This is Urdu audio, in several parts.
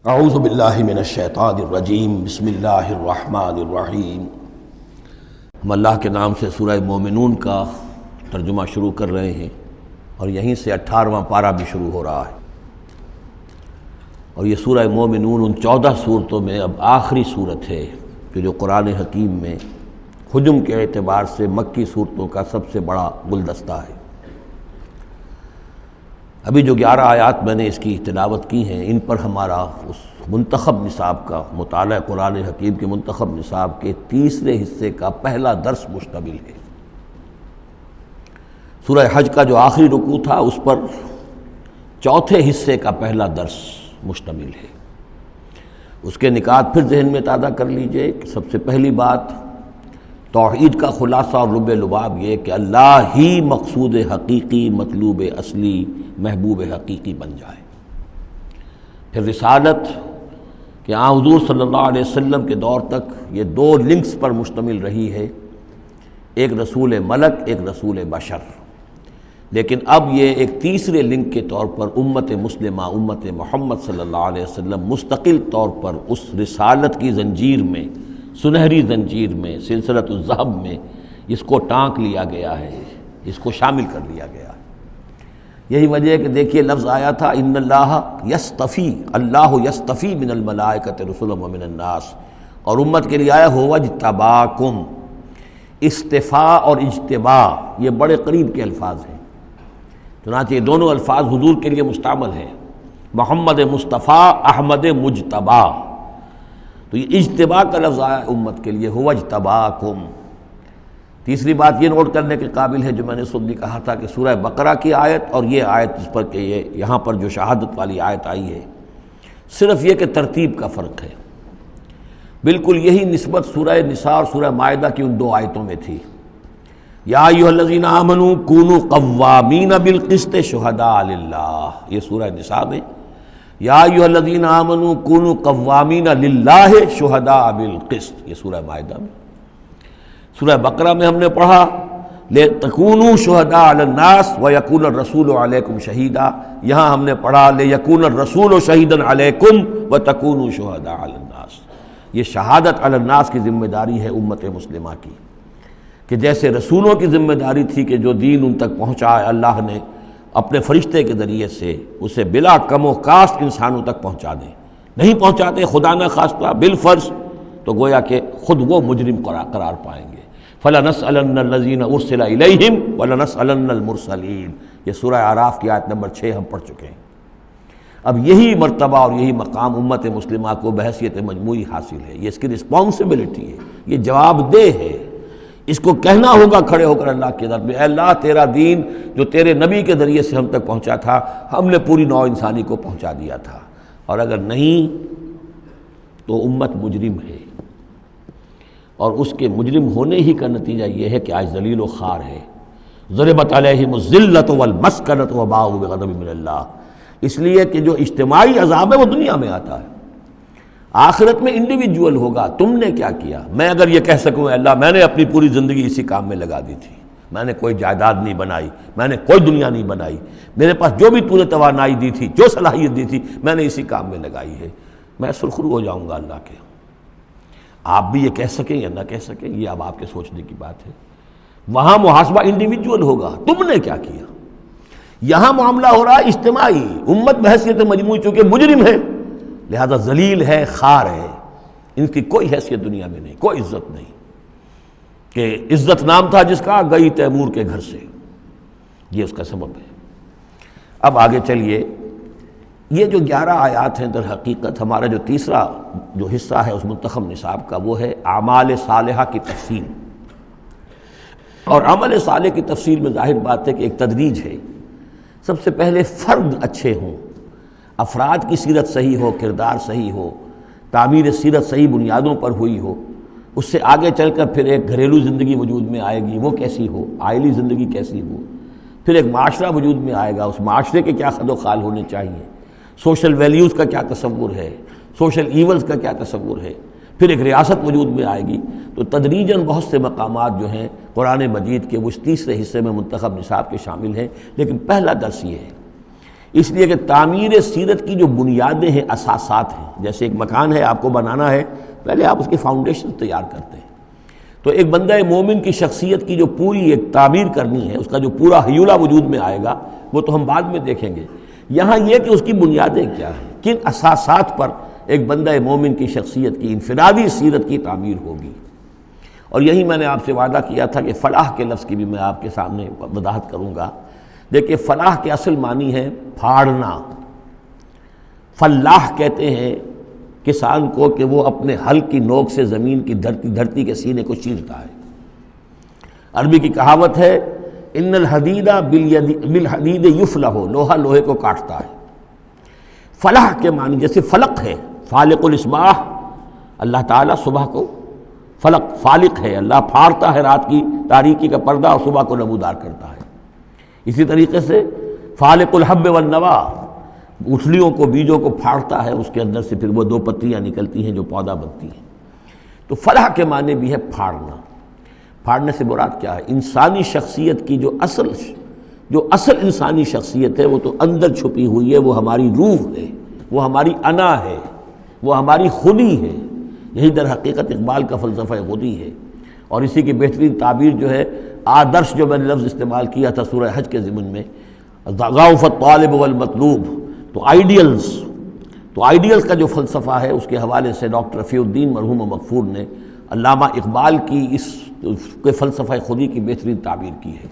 اعوذ باللہ من الشیطان الرجیم بسم اللہ الرحمن الرحیم۔ ہم اللہ کے نام سے سورہ مومنون کا ترجمہ شروع کر رہے ہیں اور یہیں سے 18واں پارہ بھی شروع ہو رہا ہے، اور یہ سورہ مومنون ان 14 صورتوں میں اب آخری صورت ہے کہ جو قرآن حکیم میں حجم کے اعتبار سے مکی صورتوں کا سب سے بڑا گلدستہ ہے۔ ابھی جو 11 آیات میں نے اس کی تلاوت کی ہیں، ان پر ہمارا اس منتخب نصاب کا مطالعہ قرآن حکیم کے منتخب نصاب کے تیسرے حصے کا پہلا درس مشتمل ہے۔ سورہ حج کا جو آخری رکوع تھا اس پر چوتھے حصے کا پہلا درس مشتمل ہے۔ اس کے نکات پھر ذہن میں تازہ کر لیجئے کہ سب سے پہلی بات توحید کا خلاصہ اور لب لباب یہ کہ اللہ ہی مقصود حقیقی، مطلوب اصلی، محبوب حقیقی بن جائے۔ پھر رسالت کہ حضور صلی اللہ علیہ وسلم کے دور تک یہ 2 لنکس پر مشتمل رہی ہے، ایک رسول ملک، ایک رسول بشر، لیکن اب یہ ایک تیسرے لنک کے طور پر امت مسلمہ، امت محمد صلی اللہ علیہ وسلم مستقل طور پر اس رسالت کی زنجیر میں، سنہری زنجیر میں، سلسلۃ الذہب میں اس کو ٹانک لیا گیا ہے، اس کو شامل کر لیا گیا ہے۔ یہی وجہ ہے کہ دیکھیے لفظ آیا تھا ان اللہ یصطفی، اللہ یصطفی من الملائکۃ رسلا ومن الناس، اور امت کے لیے آیا هو اجتباکم۔ استفاء اور اجتباء یہ بڑے قریب کے الفاظ ہیں، چنانچہ یہ دونوں الفاظ حضور کے لیے مستعمل ہیں، محمد مصطفیٰ، احمد مجتبیٰ۔ تو یہ اجتباء کا لفظ آیا امت کے لیے، هو اجتباکم۔ تیسری بات یہ نوٹ کرنے کے قابل ہے جو میں نے صبح بھی کہا تھا کہ سورہ بقرہ کی آیت اور یہ آیت جس پر کہ یہ یہاں پر جو شہادت والی آیت آئی ہے، صرف یہ کہ ترتیب کا فرق ہے۔ بالکل یہی نسبت سورہ نساء اور سورہ مائدہ کی ان 2 آیتوں میں تھی۔ یا ایھا الذین آمنوا کونوا قوامین بالقسط شہداء للہ، یہ سورہ نساء میں، یا ایھا الذین آمنوا کونوا قوامین للہ شہداء بالقسط، یہ سورہ مائدہ میں۔ سورہ بقرہ میں ہم نے پڑھا لِتَكُونُوا شُهَدَاءَ عَلَى النَّاسِ وَيَكُونَ الرَّسُولُ عَلَيْكُمْ شَهِيدًا، یہاں ہم نے پڑھا لِيَكُونَ الرَّسُولُ شَهِيدًا عَلَيْكُمْ وَتَكُونُوا شُهَدَاءَ عَلَى النَّاسِ۔ یہ شہادت علی الناس کی ذمہ داری ہے امت مسلمہ کی، کہ جیسے رسولوں کی ذمہ داری تھی کہ جو دین ان تک پہنچا ہے اللہ نے اپنے فرشتے کے ذریعے سے اسے بلا کم و کاست انسانوں تک پہنچا دیں، نہیں پہنچاتے خدا نہ خواستہ بالفرض تو گویا کہ خود وہ مجرم قرار پائیں گے۔ فَلَنَسْأَلَنَّ الَّذِينَ أُرْسِلَ إِلَيْهِمْ وَلَنَسْأَلَنَّ الْمُرْسَلِينَ، یہ سورہ اعراف کی آیت نمبر 6 ہم پڑھ چکے ہیں۔ اب یہی مرتبہ اور یہی مقام امت مسلمہ کو بحیثیت مجموعی حاصل ہے، یہ اس کی رسپانسبلٹی ہے، یہ جواب دہ ہے، اس کو کہنا ہوگا کھڑے ہو کر اللہ کی عدالت میں، اے اللہ تیرا دین جو تیرے نبی کے ذریعے سے ہم تک پہنچا تھا، ہم نے پوری نوع انسانی کو پہنچا دیا تھا، اور اگر نہیں تو امت مجرم ہے، اور اس کے مجرم ہونے ہی کا نتیجہ یہ ہے کہ آج ذلیل و خوار ہے۔ ضربت علیہم الذلۃ والمسکنۃ وباءوا بغضب من اللہ، اس لیے کہ جو اجتماعی عذاب ہے وہ دنیا میں آتا ہے، آخرت میں انڈیویجول ہوگا۔ تم نے کیا کیا؟ میں اگر یہ کہہ سکوں اے اللہ میں نے اپنی پوری زندگی اسی کام میں لگا دی تھی، میں نے کوئی جائیداد نہیں بنائی، میں نے کوئی دنیا نہیں بنائی، میرے پاس جو بھی تو نے توانائی دی تھی، جو صلاحیت دی تھی، میں نے اسی کام میں لگائی ہے، میں سرخرو ہو جاؤں گا اللہ کے۔ آپ بھی یہ کہہ سکیں یا نہ کہہ سکیں یہ اب آپ کے سوچنے کی بات ہے، وہاں محاسبہ انڈیویجول ہوگا، تم نے کیا کیا۔ یہاں معاملہ ہو رہا ہے اجتماعی، امت بحیثیت مجموعی چونکہ مجرم ہے لہذا ذلیل ہے، خار ہے، ان کی کوئی حیثیت دنیا میں نہیں، کوئی عزت نہیں، کہ عزت نام تھا جس کا گئی تیمور کے گھر سے، یہ اس کا سبب ہے۔ اب آگے چلیے، یہ جو 11 آیات ہیں در حقیقت ہمارا جو تیسرا جو حصہ ہے اس منتخب نصاب کا وہ ہے اعمال صالحہ کی تفصیل، اور عمل صالح کی تفصیل میں ظاہر بات ہے کہ ایک تدریج ہے۔ سب سے پہلے فرد اچھے ہوں، افراد کی سیرت صحیح ہو، کردار صحیح ہو، تعمیر سیرت صحیح بنیادوں پر ہوئی ہو، اس سے آگے چل کر پھر ایک گھریلو زندگی وجود میں آئے گی، وہ کیسی ہو، عائلی زندگی کیسی ہو، پھر ایک معاشرہ وجود میں آئے گا، اس معاشرے کے کیا خد و خال ہونے چاہیے، سوشل ویلیوز کا کیا تصور ہے، سوشل ایونز کا کیا تصور ہے، پھر ایک ریاست وجود میں آئے گی۔ تو تدریجاً بہت سے مقامات جو ہیں قرآن مجید کے وہ اس تیسرے حصے میں منتخب نصاب کے شامل ہیں، لیکن پہلا درس یہ ہے اس لیے کہ تعمیر سیرت کی جو بنیادیں ہیں، اساسات ہیں، جیسے ایک مکان ہے آپ کو بنانا ہے، پہلے آپ اس کی فاؤنڈیشن تیار کرتے ہیں، تو ایک بندہ مومن کی شخصیت کی جو پوری ایک تعمیر کرنی ہے، اس کا جو پورا حیولہ وجود میں آئے گا، وہ تو ہم بعد میں دیکھیں گے۔ یہاں یہ کہ اس کی بنیادیں کیا ہیں، کن اساسات پر ایک بندہ مومن کی شخصیت کی انفرادی سیرت کی تعمیر ہوگی۔ اور یہی میں نے آپ سے وعدہ کیا تھا کہ فلاح کے لفظ کی بھی میں آپ کے سامنے وضاحت کروں گا۔ دیکھیں، فلاح کے اصل معنی ہے پھاڑنا۔ فلاح کہتے ہیں کسان کو کہ وہ اپنے ہل کی نوک سے زمین کی دھرتی کے سینے کو چیرتا ہے۔ عربی کی کہاوت ہے ان الحدید بالحدید یفلح، لوہا لوہے کو کاٹتا ہے۔ فلاح کے معنی جیسے فلق ہے، فالق الاصباح، اللہ تعالیٰ صبح کو فلق فالق ہے، اللہ پھاڑتا ہے رات کی تاریکی کا پردہ اور صبح کو نمودار کرتا ہے۔ اسی طریقے سے فالق الحب والنوا، گٹھلیوں کو، بیجوں کو پھاڑتا ہے، اس کے اندر سے پھر وہ دو پتیاں نکلتی ہیں جو پودا بنتی ہیں۔ تو فلاح کے معنی بھی ہے پھاڑنا۔ پھاڑنے سے مراد کیا ہے؟ انسانی شخصیت کی جو اصل انسانی شخصیت ہے وہ تو اندر چھپی ہوئی ہے، وہ ہماری روح ہے، وہ ہماری انا ہے، وہ ہماری خودی ہے۔ یہی در حقیقت اقبال کا فلسفہ خودی ہے، اور اسی کی بہترین تعبیر جو ہے آدرش، جو میں نے لفظ استعمال کیا تھا سورہ حج کے ضمن میں، ضعف الطالب والمطلوب، تو آئیڈیلز کا جو فلسفہ ہے اس کے حوالے سے ڈاکٹر رفیع الدین مرحوم و مغفور نے علامہ اقبال کی اس کے فلسفہ خودی کی بہترین تعبیر کی ہے۔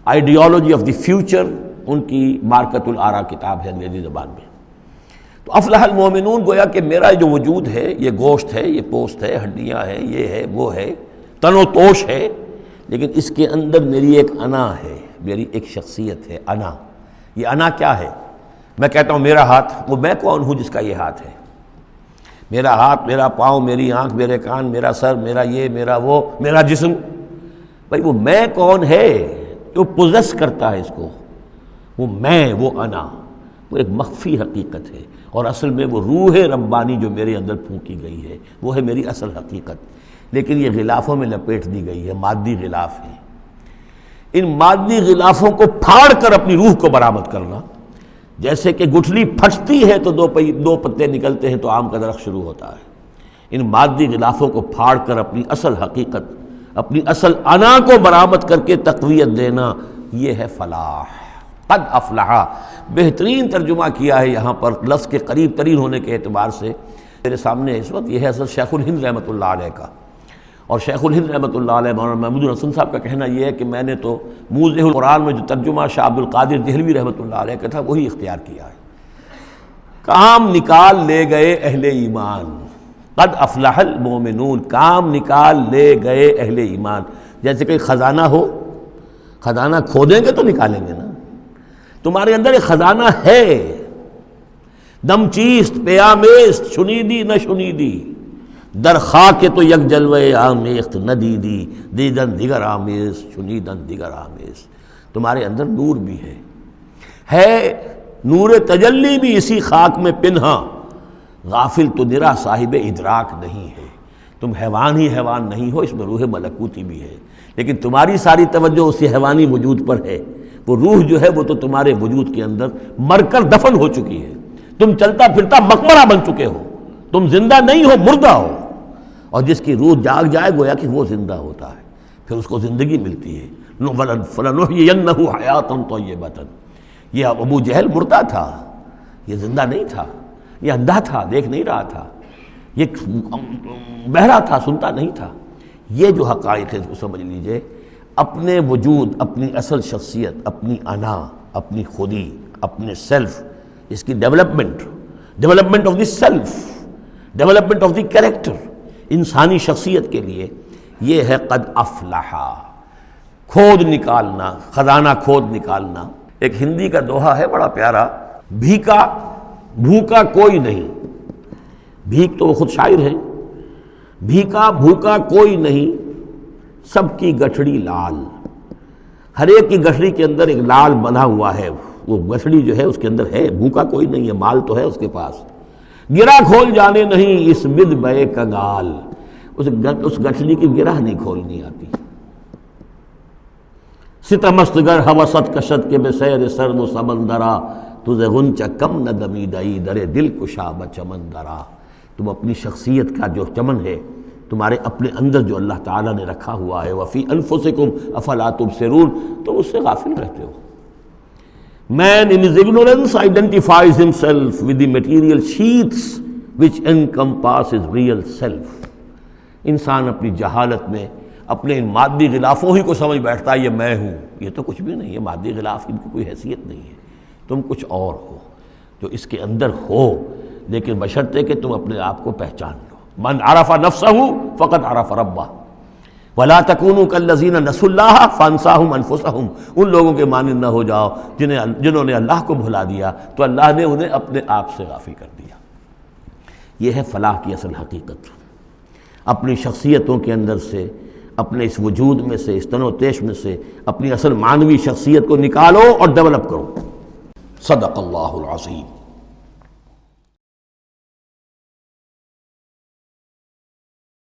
آئیڈیالوجی آف دی فیوچر ان کی مارکت الآراء کتاب ہے انگریزی زبان میں۔ تو افلح المومنون، گویا کہ میرا جو وجود ہے، یہ گوشت ہے، یہ پوست ہے، ہڈیاں ہیں، یہ ہے، وہ ہے، تن و توش ہے، لیکن اس کے اندر میری ایک انا ہے، میری ایک شخصیت ہے، انا۔ یہ انا کیا ہے؟ میں کہتا ہوں میرا ہاتھ، وہ میں کون ہوں جس کا یہ ہاتھ ہے؟ میرا ہاتھ، میرا پاؤں، میری آنکھ، میرے کان، میرا سر، میرا یہ، میرا وہ، میرا جسم، بھائی وہ میں کون ہے جو پوزیس کرتا ہے اس کو؟ وہ میں، وہ انا، وہ ایک مخفی حقیقت ہے، اور اصل میں وہ روح ربانی جو میرے اندر پھونکی گئی ہے وہ ہے میری اصل حقیقت، لیکن یہ غلافوں میں لپیٹ دی گئی ہے، مادی غلاف ہیں۔ ان مادی غلافوں کو پھاڑ کر اپنی روح کو برآمد کرنا، جیسے کہ گٹھلی پھٹتی ہے تو دو پتے نکلتے ہیں تو آم کا درخت شروع ہوتا ہے۔ ان مادی غلافوں کو پھاڑ کر اپنی اصل حقیقت، اپنی اصل انا کو برآمد کر کے تقویت دینا، یہ ہے فلاح۔ قد افلح، بہترین ترجمہ کیا ہے یہاں پر لفظ کے قریب ترین ہونے کے اعتبار سے۔ میرے سامنے اس وقت یہ ہے حضرت شیخ الہند رحمۃ اللہ علیہ کا، اور شیخ الہند رحمۃ اللہ علیہ مولانا محمود الحسن صاحب کا کہنا یہ ہے کہ میں نے تو موضح القرآن میں جو ترجمہ شاہ عبد القادر دہلوی رحمۃ اللہ علیہ کا تھا وہی اختیار کیا ہے۔ کام نکال لے گئے اہل ایمان، قد افلح المومنون، کام نکال لے گئے اہل ایمان۔ جیسے کہ خزانہ ہو، خزانہ کھودیں گے تو نکالیں گے نا، تمہارے اندر ایک خزانہ ہے، دم چیست پیامیست، شنیدی نہ شنیدی، در خاک تو یک جلوہ آمیخت ندیدی، دیدن دیگر آمیز، شنیدن دیگر آمیز۔ تمہارے اندر نور بھی ہے نور تجلی بھی اسی خاک میں پنہا، غافل تو نرا صاحب ادراک نہیں ہے۔ تم حیوان ہی حیوان نہیں ہو، اس میں روح ملکوتی بھی ہے، لیکن تمہاری ساری توجہ اسی حیوانی وجود پر ہے۔ وہ روح جو ہے وہ تو تمہارے وجود کے اندر مر کر دفن ہو چکی ہے، تم چلتا پھرتا مقبرہ بن چکے ہو، تم زندہ نہیں ہو، مردہ ہو۔ اور جس کی روح جاگ جائے گویا کہ وہ زندہ ہوتا ہے، پھر اس کو زندگی ملتی ہے۔ فَلَنُحْيِيَنَّهُ حَيَاةً طَيِّبَةً۔ یہ ابو جہل مردہ تھا، یہ زندہ نہیں تھا، یہ اندھا تھا، دیکھ نہیں رہا تھا، یہ بہرا تھا، سنتا نہیں تھا۔ یہ جو حقائق ہے اس کو سمجھ لیجئے، اپنے وجود، اپنی اصل شخصیت، اپنی انا، اپنی خودی، اپنے سیلف، اس کی development of the self, development of the character, انسانی شخصیت کے لیے یہ ہے قد افلح، کھود نکالنا، خزانہ کھود نکالنا۔ ایک ہندی کا دوہا ہے بڑا پیارا، بھوکا کوئی نہیں، بھیک تو وہ خود شاعر ہیں، بھیکا بھوکا کوئی نہیں، سب کی گٹھڑی لال۔ ہر ایک کی گٹھڑی کے اندر ایک لال بندھا ہوا ہے، وہ گٹھڑی جو ہے اس کے اندر ہے، بھوکا کوئی نہیں ہے، مال تو ہے اس کے پاس۔ گرہ کھول جانے نہیں اس بد بے کنگال، اس گٹھڑی کی گرہ نہیں کھولنی آتی۔ ستمست گر ہوست کشت کے بے سیر سرد و سمندرا، تجھے غنچہ کم نہ دمیدئی در دل کشا بچمن درا. تم اپنی شخصیت کا جو چمن ہے تمہارے اپنے اندر جو اللہ تعالیٰ نے رکھا ہوا ہے، وفی انفسکم افلا تبصرون، تو اس سے غافل رہتے ہو. Man in his ignorance identifies himself with the material sheaths which encompass his real self. انسان اپنی جہالت میں اپنے ان مادی غلافوں ہی کو سمجھ بیٹھتا ہے یہ میں ہوں. یہ تو کچھ بھی نہیں ہے، مادی غلاف ان کی کوئی حیثیت نہیں ہے. تم کچھ اور ہو جو اس کے اندر ہو، لیکن بشرطے کہ تم اپنے آپ کو پہچان لو. من عرف نفسہ فقد عرف ربہ ولا تکونوا کالذین نسوا اللہ فانساہم انفسہم. ان لوگوں کے مانند نہ ہو جاؤ جنہوں نے اللہ کو بھلا دیا تو اللہ نے انہیں اپنے آپ سے غافل کر دیا. یہ ہے فلاح کی اصل حقیقت. اپنی شخصیتوں کے اندر سے، اپنے اس وجود میں سے، اس تن و تیش میں سے اپنی اصل معنوی شخصیت کو نکالو اور ڈیولپ کرو. صدق اللہ العظیم.